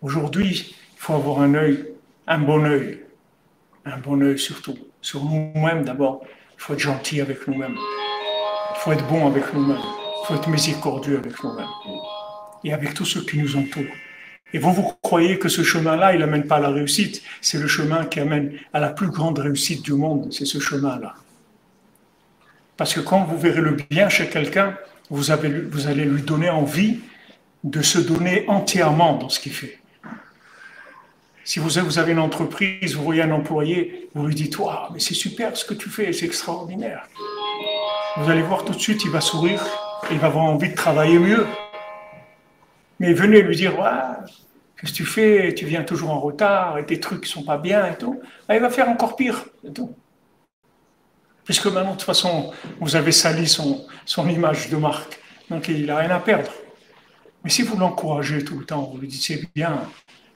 Aujourd'hui, il faut avoir un œil, un bon œil surtout, sur nous-mêmes d'abord. Il faut être gentil avec nous-mêmes. Il faut être bon avec nous-mêmes. Il faut être miséricordieux avec nous-mêmes et avec tous ceux qui nous entourent. Et vous croyez que ce chemin-là, il n'amène pas à la réussite. C'est le chemin qui amène à la plus grande réussite du monde. C'est ce chemin-là. Parce que quand vous verrez le bien chez quelqu'un, vous allez lui donner envie de se donner entièrement dans ce qu'il fait. Si vous avez une entreprise, vous voyez un employé, vous lui dites « Waouh, mais c'est super ce que tu fais, c'est extraordinaire ». Vous allez voir tout de suite, il va sourire, et il va avoir envie de travailler mieux. Mais venez lui dire « Ouais, qu'est-ce que tu fais? Tu viens toujours en retard, et tes trucs ne sont pas bien et tout. » Il va faire encore pire et tout. Puisque maintenant, de toute façon, vous avez sali son image de marque. Donc, il n'a rien à perdre. Mais si vous l'encouragez tout le temps, vous lui dites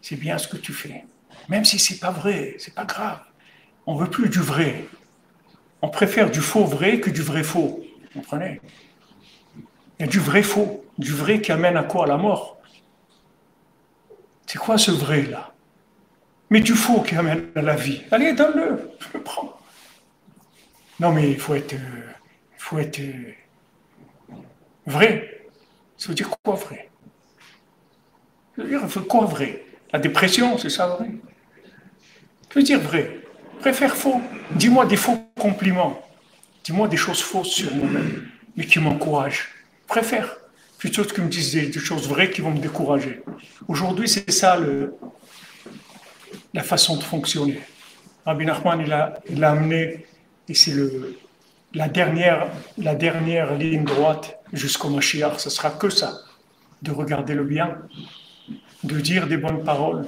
c'est bien ce que tu fais. Même si ce n'est pas vrai, ce n'est pas grave. On ne veut plus du vrai. On préfère du faux vrai que du vrai faux. Vous comprenez? Il y a du vrai faux. Du vrai qui amène à quoi? À la mort. C'est quoi ce vrai-là? Mais du faux qui amène à la vie. Allez, donne-le. Je le prends. Non, mais il faut être vrai. Ça veut dire quoi vrai? Ça veut dire quoi vrai? La dépression, c'est ça vrai? Ça veut dire vrai. Préfère faux. Dis-moi des faux compliments. Dis-moi des choses fausses sur moi-même, mais qui m'encouragent. Préfère. Plutôt que me disent des choses vraies qui vont me décourager. Aujourd'hui, c'est ça la façon de fonctionner. Rabbi Nachman, il a amené, et c'est la dernière ligne droite jusqu'au Mashiach, ce sera que ça, de regarder le bien, de dire des bonnes paroles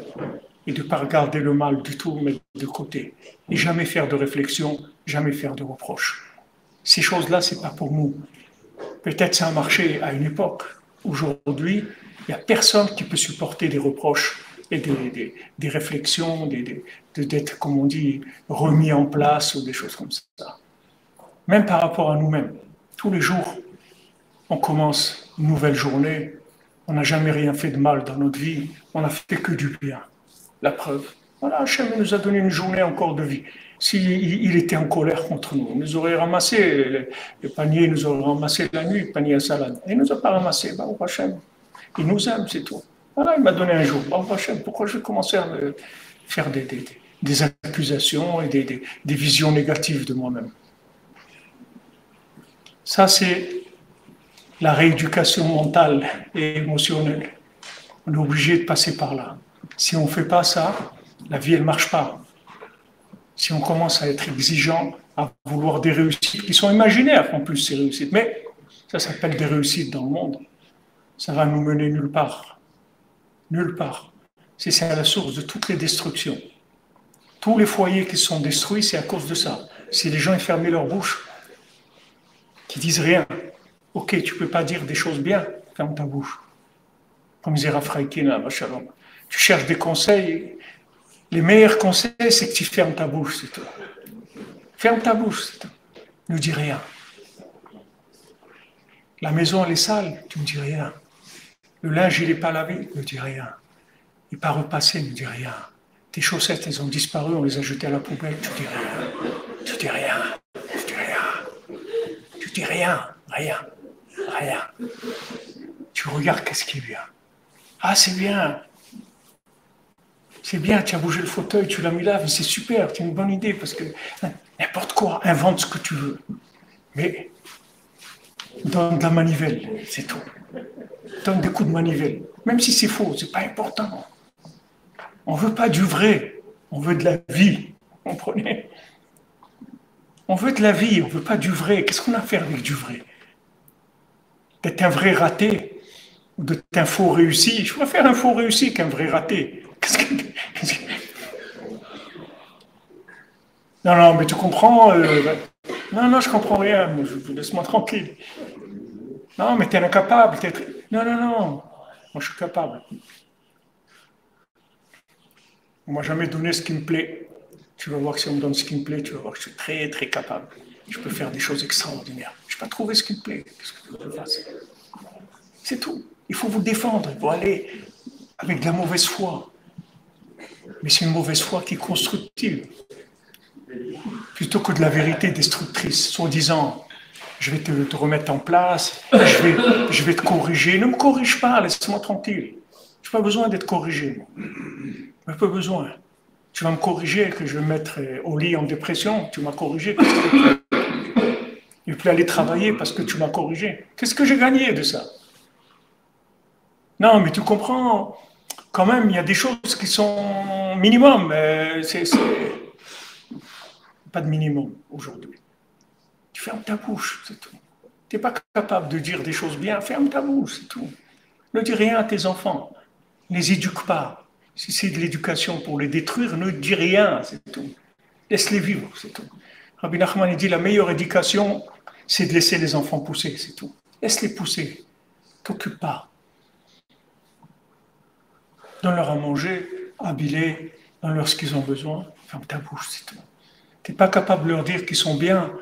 et de ne pas regarder le mal du tout, mais de côté. Et jamais faire de réflexion, jamais faire de reproches. Ces choses-là, ce n'est pas pour nous. Peut-être ça a marché à une époque. Aujourd'hui, il n'y a personne qui peut supporter des reproches et des réflexions, d'être, comme on dit, remis en place ou des choses comme ça. Même par rapport à nous-mêmes. Tous les jours, on commence une nouvelle journée. On n'a jamais rien fait de mal dans notre vie. On n'a fait que du bien. La preuve. Voilà, Hachem nous a donné une journée encore de vie. S'il était en colère contre nous, il nous aurait ramassé le panier, il nous aurait ramassé la nuit, le panier à salade. Il ne nous a pas ramassé. Bah, Hachem, il nous aime, c'est tout. Voilà, il m'a donné un jour. Bah, Hachem, pourquoi je vais commencer à me faire des accusations et des visions négatives de moi-même? Ça, c'est la rééducation mentale et émotionnelle. On est obligé de passer par là. Si on ne fait pas ça, la vie, elle ne marche pas. Si on commence à être exigeant, à vouloir des réussites qui sont imaginaires en plus, ces réussites, mais ça s'appelle des réussites dans le monde, ça va nous mener nulle part. Nulle part. C'est à la source de toutes les destructions. Tous les foyers qui sont détruits, c'est à cause de ça. Si les gens fermaient leur bouche, qui disent rien, ok, tu ne peux pas dire des choses bien, ferme ta bouche. Comme disait Raphaël, tu cherches des conseils. Les meilleurs conseils, c'est que tu fermes ta bouche, c'est tout. Ferme ta bouche, c'est tout. Ne dis rien. La maison, elle est sale, tu ne dis rien. Le linge, il n'est pas lavé, ne dis rien. Il n'est pas repassé, ne dis rien. Tes chaussettes, elles ont disparu, on les a jetées à la poubelle, tu dis rien. Tu dis rien. Tu dis rien. Tu dis rien. Rien. Rien. Tu regardes qu'est-ce qui est bien. Ah, c'est bien. C'est bien, tu as bougé le fauteuil, tu l'as mis là, c'est super, c'est une bonne idée, parce que n'importe quoi, invente ce que tu veux. Mais donne de la manivelle, c'est tout. Donne des coups de manivelle. Même si c'est faux, c'est pas important. On veut pas du vrai, on veut de la vie. Vous comprenez? On veut de la vie, on veut pas du vrai. Qu'est-ce qu'on a à faire avec du vrai? D'être un vrai raté, ou d'être un faux réussi. Je préfère un faux réussi qu'un vrai raté. Non, mais tu comprends. Non, je comprends rien. Laisse-moi tranquille. Non, mais t'es incapable. Non. Moi, je suis capable. On m'a jamais donné ce qui me plaît. Tu vas voir que si on me donne ce qui me plaît, tu vas voir que je suis très, très capable. Je peux faire des choses extraordinaires. Je n'ai pas trouvé ce qui me plaît. Qu'est-ce que je fasse? C'est tout. Il faut vous défendre. Il faut aller avec de la mauvaise foi. Mais c'est une mauvaise foi qui est constructive. Plutôt que de la vérité destructrice, soi-disant, je vais te remettre en place, je vais te corriger. Ne me corrige pas, laisse-moi tranquille. Je n'ai pas besoin d'être corrigé. Je n'ai pas besoin. Tu vas me corriger que je vais me mettre au lit en dépression. Tu m'as corrigé. Je ne vais plus aller travailler parce que tu m'as corrigé. Qu'est-ce que j'ai gagné de ça? Non, mais tu comprends, quand même, il y a des choses qui sont minimum. C'est pas de minimum aujourd'hui. Tu fermes ta bouche, c'est tout. Tu n'es pas capable de dire des choses bien, ferme ta bouche, c'est tout. Ne dis rien à tes enfants. Ne les éduque pas. Si c'est de l'éducation pour les détruire, ne dis rien, c'est tout. Laisse-les vivre, c'est tout. Rabbi Nachman dit la meilleure éducation, c'est de laisser les enfants pousser, c'est tout. Laisse-les pousser. T'occupe pas. Donne-leur à manger, habille-les, donne-leur ce qu'ils ont besoin. Ferme ta bouche, c'est tout. Tu n'es pas capable de leur dire qu'ils sont bien,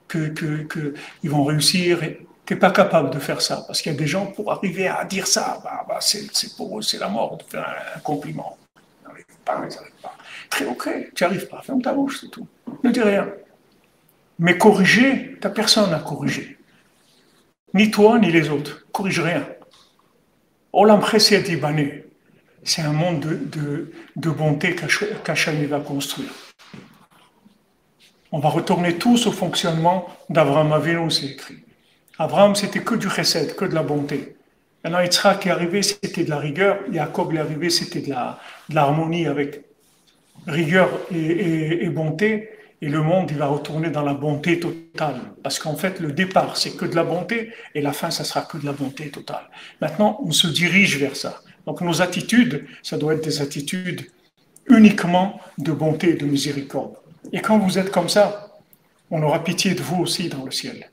qu'ils vont réussir. Tu n'es pas capable de faire ça. Parce qu'il y a des gens, pour arriver à dire ça, c'est pour eux, c'est la mort de faire un compliment. Ils n'arrivent pas. Très ok, tu n'y arrives pas. Ferme ta bouche, c'est tout. Ne dis rien. Mais corriger, tu n'as personne à corriger. Ni toi, ni les autres. Corrige rien. Olam Chesed Ibané. C'est un monde de bonté qu'Hachem va construire. On va retourner tous au fonctionnement d'Abraham Avinu, c'est écrit. Abraham, c'était que du chesed, que de la bonté. Maintenant, Yitzhak est arrivé, c'était de la rigueur. Jacob est arrivé, c'était de l'harmonie avec rigueur et bonté. Et le monde, il va retourner dans la bonté totale. Parce qu'en fait, le départ, c'est que de la bonté, et la fin, ça sera que de la bonté totale. Maintenant, on se dirige vers ça. Donc, nos attitudes, ça doit être des attitudes uniquement de bonté et de miséricorde. Et quand vous êtes comme ça, on aura pitié de vous aussi dans le ciel.